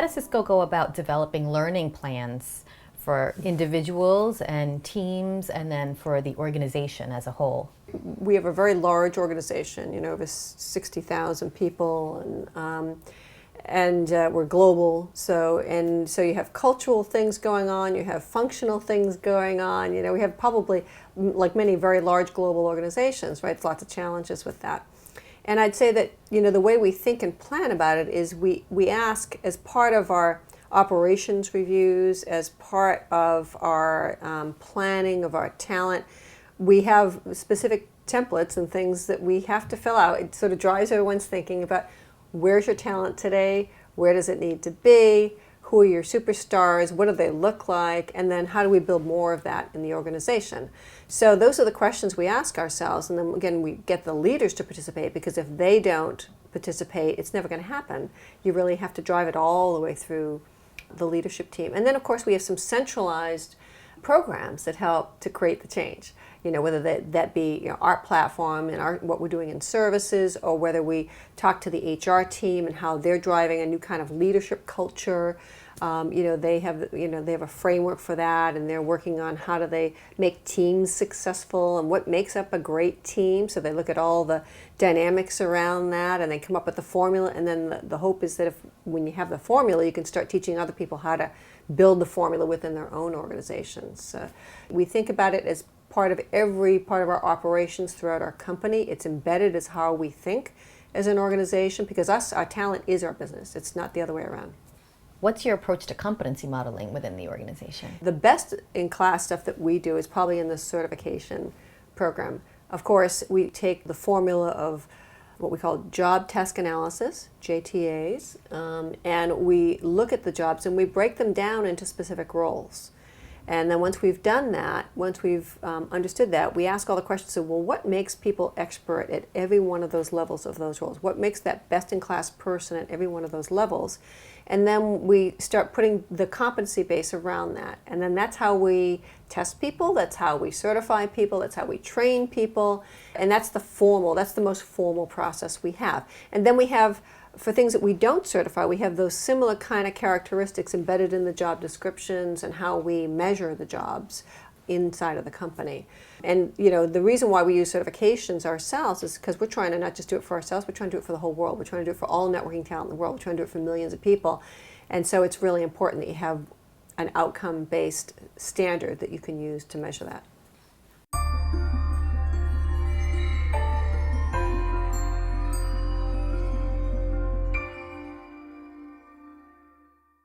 does Cisco go about developing learning plans for individuals and teams and then for the organization as a whole? We have a very large organization, over 60,000 people, and we're global. So you have cultural things going on, you have functional things going on. We have probably, like many very large global organizations, right? There's lots of challenges with that. And I'd say that, the way we think and plan about it is we ask, as part of our operations reviews, as part of our planning of our talent, we have specific templates and things that we have to fill out. It sort of drives everyone's thinking about where's your talent today, where does it need to be, who are your superstars, what do they look like, and then how do we build more of that in the organization. So those are the questions we ask ourselves, and then again we get the leaders to participate, because if they don't participate, it's never going to happen. You really have to drive it all the way through the leadership team. And then of course we have some centralized programs that help to create the change. Whether that be our platform and what we're doing in services, or whether we talk to the HR team and how they're driving a new kind of leadership culture. They have a framework for that, and they're working on how do they make teams successful and what makes up a great team. So they look at all the dynamics around that, and they come up with the formula. And then the hope is that when you have the formula, you can start teaching other people how to build the formula within their own organizations. We think about it as part of every part of our operations throughout our company. It's embedded as how we think as an organization, because our talent is our business. It's not the other way around. What's your approach to competency modeling within the organization? The best in class stuff that we do is probably in the certification program. Of course, we take the formula of what we call job task analysis, JTAs, and we look at the jobs and we break them down into specific roles. And then once we've done that, once we've understood that, we ask all the questions of, well, what makes people expert at every one of those levels of those roles? What makes that best-in-class person at every one of those levels? And then we start putting the competency base around that. And then that's how we test people, that's how we certify people, that's how we train people. And that's the most formal process we have. And then we have, for things that we don't certify, we have those similar kind of characteristics embedded in the job descriptions and how we measure the jobs inside of the company. And the reason why we use certifications ourselves is because we're trying to not just do it for ourselves, we're trying to do it for the whole world. We're trying to do it for all networking talent in the world. We're trying to do it for millions of people. And so it's really important that you have an outcome-based standard that you can use to measure that.